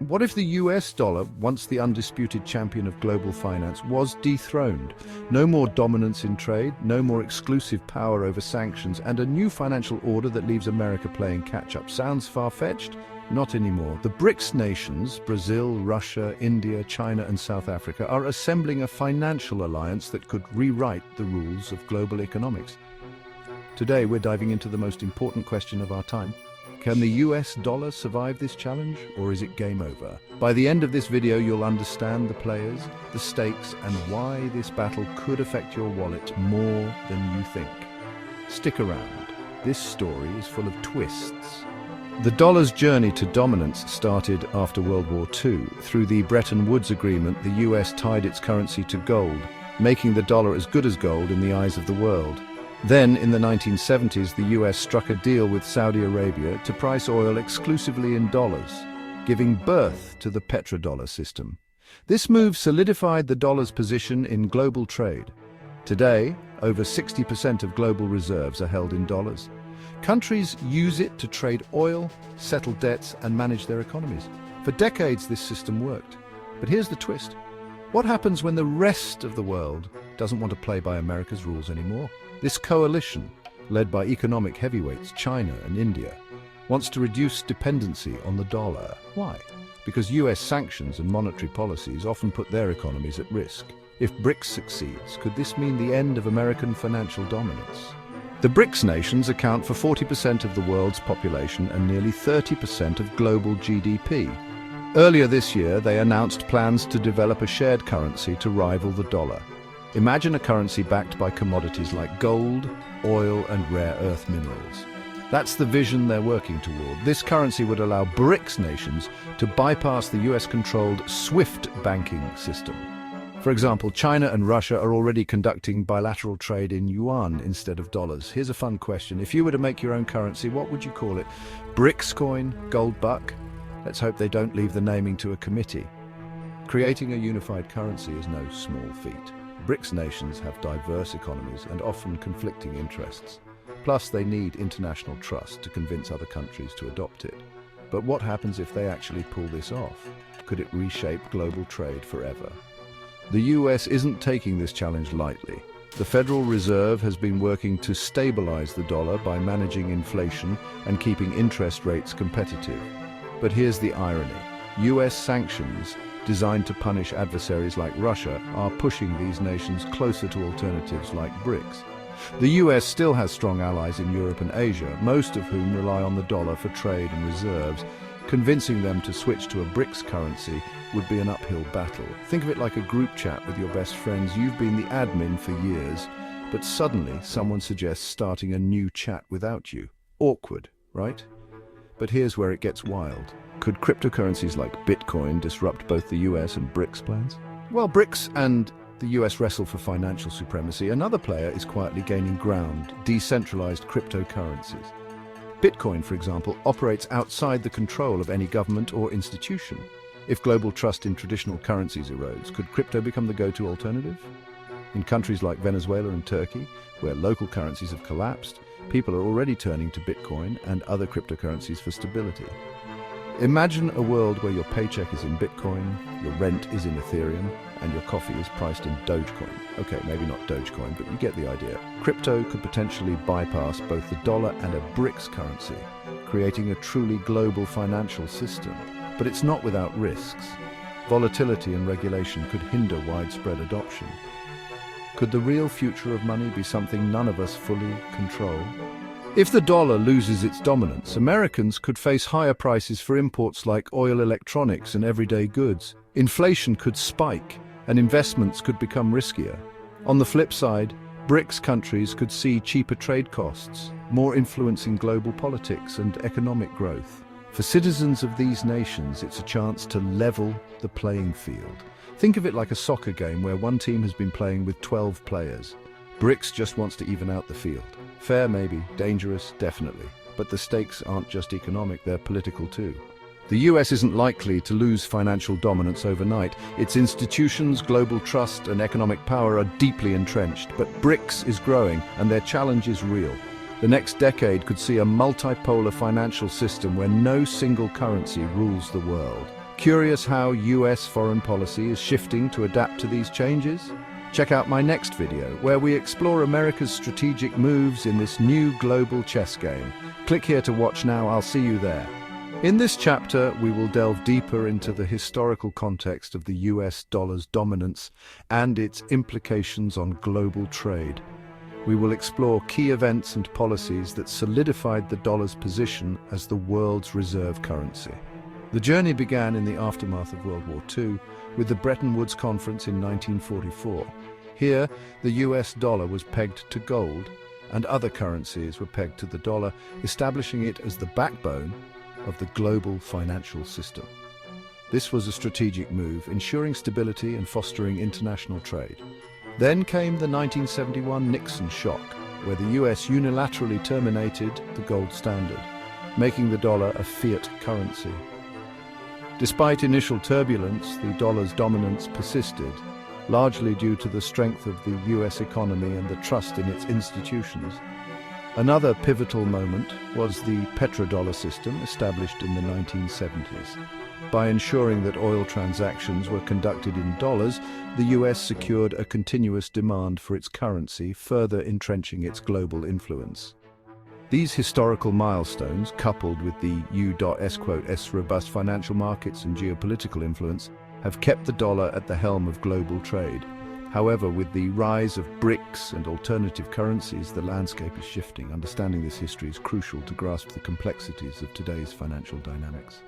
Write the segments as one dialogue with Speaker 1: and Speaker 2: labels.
Speaker 1: What if the US dollar, once the undisputed champion of global finance, was dethroned? No more dominance in trade, no more exclusive power over sanctions, and a new financial order that leaves America playing catch-up. Sounds far-fetched? Not anymore. The BRICS nations, Brazil, Russia, India, China, and South Africa, are assembling a financial alliance that could rewrite the rules of global economics. Today, we're diving into the most important question of our time. Can the US dollar survive this challenge, or is it game over? By the end of this video, you'll understand the players, the stakes, and why this battle could affect your wallet more than you think. Stick around. This story is full of twists. The dollar's journey to dominance started after World War II. Through the Bretton Woods Agreement, the US tied its currency to gold, making the dollar as good as gold in the eyes of the world. Then, in the 1970s, the US struck a deal with Saudi Arabia to price oil exclusively in dollars, giving birth to the petrodollar system. This move solidified the dollar's position in global trade. Today, over 60% of global reserves are held in dollars. Countries use it to trade oil, settle debts, and manage their economies. For decades, this system worked. But here's the twist. What happens when the rest of the world doesn't want to play by America's rules anymore? This coalition, led by economic heavyweights China and India, wants to reduce dependency on the dollar. Why? Because US sanctions and monetary policies often put their economies at risk. If BRICS succeeds, could this mean the end of American financial dominance? The BRICS nations account for 40% of the world's population and nearly 30% of global GDP. Earlier this year, they announced plans to develop a shared currency to rival the dollar. Imagine a currency backed by commodities like gold, oil, and rare earth minerals. That's the vision they're working toward. This currency would allow BRICS nations to bypass the US-controlled SWIFT banking system. For example, China and Russia are already conducting bilateral trade in yuan instead of dollars. Here's a fun question. If you were to make your own currency, what would you call it? BRICS coin? Gold buck? Let's hope they don't leave the naming to a committee. Creating a unified currency is no small feat. BRICS nations have diverse economies and often conflicting interests. Plus, they need international trust to convince other countries to adopt it. But what happens if they actually pull this off? Could it reshape global trade forever? The US isn't taking this challenge lightly. The Federal Reserve has been working to stabilize the dollar by managing inflation and keeping interest rates competitive. But here's the irony. US sanctions, designed to punish adversaries like Russia, are pushing these nations closer to alternatives like BRICS. The US still has strong allies in Europe and Asia, most of whom rely on the dollar for trade and reserves. Convincing them to switch to a BRICS currency would be an uphill battle. Think of it like a group chat with your best friends. You've been the admin for years, but suddenly someone suggests starting a new chat without you. Awkward, right? But here's where it gets wild. Could cryptocurrencies like Bitcoin disrupt both the US and BRICS plans? Well, BRICS and the US wrestle for financial supremacy. Another player is quietly gaining ground: decentralized cryptocurrencies. Bitcoin, for example, operates outside the control of any government or institution. If global trust in traditional currencies erodes, could crypto become the go-to alternative? In countries like Venezuela and Turkey, where local currencies have collapsed, people are already turning to Bitcoin and other cryptocurrencies for stability. Imagine a world where your paycheck is in Bitcoin, your rent is in Ethereum, and your coffee is priced in Dogecoin. Okay, maybe not Dogecoin, but you get the idea. Crypto could potentially bypass both the dollar and a BRICS currency, creating a truly global financial system. But it's not without risks. Volatility and regulation could hinder widespread adoption. Could the real future of money be something none of us fully control? If the dollar loses its dominance, Americans could face higher prices for imports like oil, electronics, and everyday goods. Inflation could spike, and investments could become riskier. On the flip side, BRICS countries could see cheaper trade costs, more influence in global politics and economic growth. For citizens of these nations, it's a chance to level the playing field. Think of it like a soccer game where one team has been playing with 12 players. BRICS just wants to even out the field. Fair maybe, dangerous definitely, but the stakes aren't just economic, they're political too. The US isn't likely to lose financial dominance overnight. Its institutions, global trust, and economic power are deeply entrenched, but BRICS is growing and their challenge is real. The next decade could see a multipolar financial system where no single currency rules the world. Curious how US foreign policy is shifting to adapt to these changes? Check out my next video, where we explore America's strategic moves in this new global chess game. Click here to watch now. I'll see you there. In this chapter, we will delve deeper into the historical context of the US dollar's dominance and its implications on global trade. We will explore key events and policies that solidified the dollar's position as the world's reserve currency. The journey began in the aftermath of World War II with the Bretton Woods Conference in 1944. Here, the US dollar was pegged to gold, and other currencies were pegged to the dollar, establishing it as the backbone of the global financial system. This was a strategic move, ensuring stability and fostering international trade. Then came the 1971 Nixon shock, where the US unilaterally terminated the gold standard, making the dollar a fiat currency. Despite initial turbulence, the dollar's dominance persisted, largely due to the strength of the US economy and the trust in its institutions. Another pivotal moment was the petrodollar system established in the 1970s. By ensuring that oil transactions were conducted in dollars, the US secured a continuous demand for its currency, further entrenching its global influence. These historical milestones, coupled with the U.S. robust financial markets and geopolitical influence, have kept the dollar at the helm of global trade. However, with the rise of BRICS and alternative currencies, the landscape is shifting. Understanding this history is crucial to grasp the complexities of today's financial dynamics.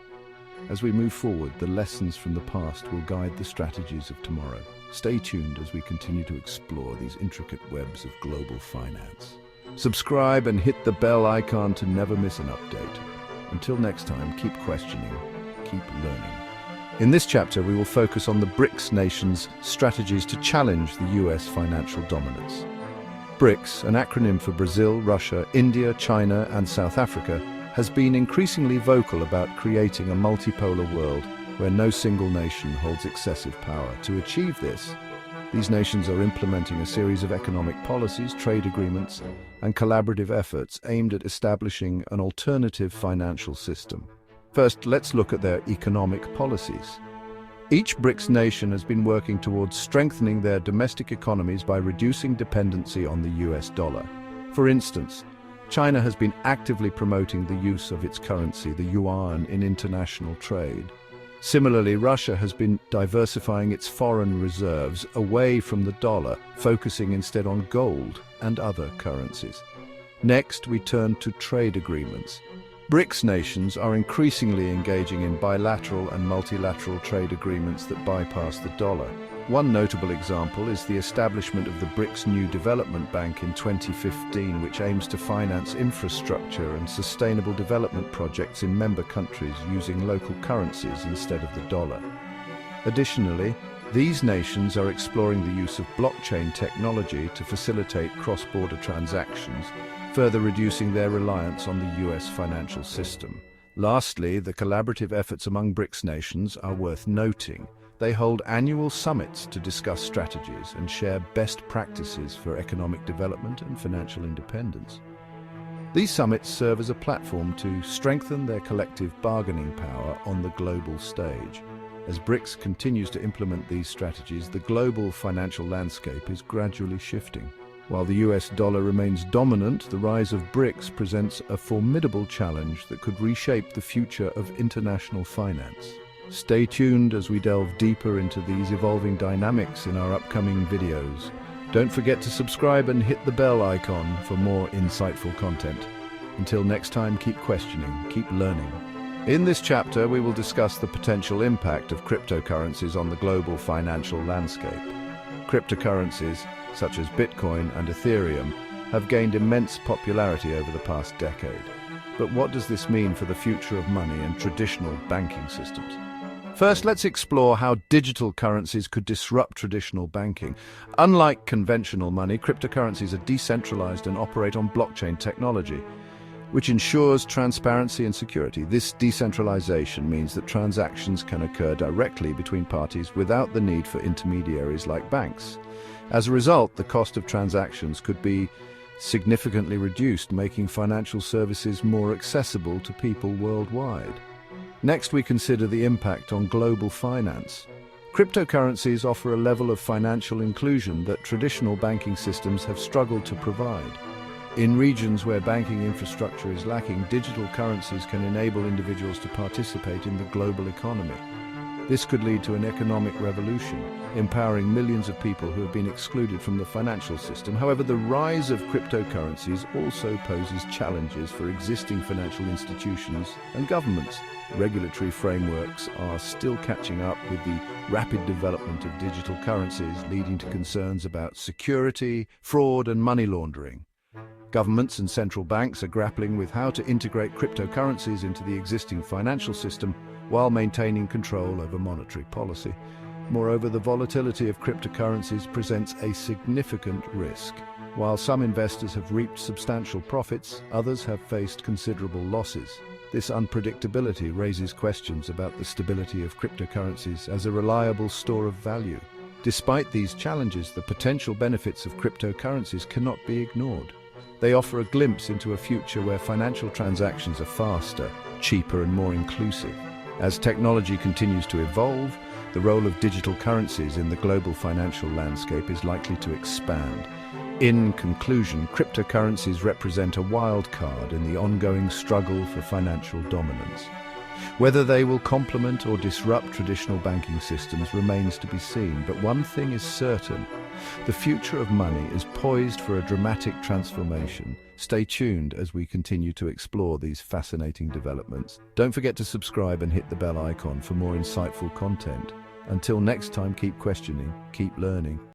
Speaker 1: As we move forward, the lessons from the past will guide the strategies of tomorrow. Stay tuned as we continue to explore these intricate webs of global finance. Subscribe and hit the bell icon to never miss an update. Until next time, keep questioning, keep learning. In this chapter, we will focus on the BRICS nations' strategies to challenge the US financial dominance. BRICS, an acronym for Brazil, Russia, India, China, and South Africa, has been increasingly vocal about creating a multipolar world where no single nation holds excessive power. To achieve this, these nations are implementing a series of economic policies, trade agreements, and collaborative efforts aimed at establishing an alternative financial system. First, let's look at their economic policies. Each BRICS nation has been working towards strengthening their domestic economies by reducing dependency on the US dollar. For instance, China has been actively promoting the use of its currency, the yuan, in international trade. Similarly, Russia has been diversifying its foreign reserves away from the dollar, focusing instead on gold and other currencies. Next, we turn to trade agreements. BRICS nations are increasingly engaging in bilateral and multilateral trade agreements that bypass the dollar. One notable example is the establishment of the BRICS New Development Bank in 2015, which aims to finance infrastructure and sustainable development projects in member countries using local currencies instead of the dollar. Additionally, these nations are exploring the use of blockchain technology to facilitate cross-border transactions, further reducing their reliance on the US financial system. Lastly, the collaborative efforts among BRICS nations are worth noting. They hold annual summits to discuss strategies and share best practices for economic development and financial independence. These summits serve as a platform to strengthen their collective bargaining power on the global stage. As BRICS continues to implement these strategies, the global financial landscape is gradually shifting. While the US dollar remains dominant, the rise of BRICS presents a formidable challenge that could reshape the future of international finance. Stay tuned as we delve deeper into these evolving dynamics in our upcoming videos. Don't forget to subscribe and hit the bell icon for more insightful content. Until next time, keep questioning, keep learning. In this chapter, we will discuss the potential impact of cryptocurrencies on the global financial landscape. Cryptocurrencies, such as Bitcoin and Ethereum, have gained immense popularity over the past decade. But what does this mean for the future of money and traditional banking systems? First, let's explore how digital currencies could disrupt traditional banking. Unlike conventional money, cryptocurrencies are decentralized and operate on blockchain technology, which ensures transparency and security. This decentralization means that transactions can occur directly between parties without the need for intermediaries like banks. As a result, the cost of transactions could be significantly reduced, making financial services more accessible to people worldwide. Next, we consider the impact on global finance. Cryptocurrencies offer a level of financial inclusion that traditional banking systems have struggled to provide. In regions where banking infrastructure is lacking, digital currencies can enable individuals to participate in the global economy. This could lead to an economic revolution, empowering millions of people who have been excluded from the financial system. However, the rise of cryptocurrencies also poses challenges for existing financial institutions and governments. Regulatory frameworks are still catching up with the rapid development of digital currencies, leading to concerns about security, fraud, and money laundering. Governments and central banks are grappling with how to integrate cryptocurrencies into the existing financial system while maintaining control over monetary policy. Moreover, the volatility of cryptocurrencies presents a significant risk. While some investors have reaped substantial profits, others have faced considerable losses. This unpredictability raises questions about the stability of cryptocurrencies as a reliable store of value. Despite these challenges, the potential benefits of cryptocurrencies cannot be ignored. They offer a glimpse into a future where financial transactions are faster, cheaper, and more inclusive. As technology continues to evolve, the role of digital currencies in the global financial landscape is likely to expand. In conclusion, cryptocurrencies represent a wild card in the ongoing struggle for financial dominance. Whether they will complement or disrupt traditional banking systems remains to be seen, but one thing is certain: the future of money is poised for a dramatic transformation. Stay tuned as we continue to explore these fascinating developments. Don't forget to subscribe and hit the bell icon for more insightful content. Until next time, keep questioning, keep learning.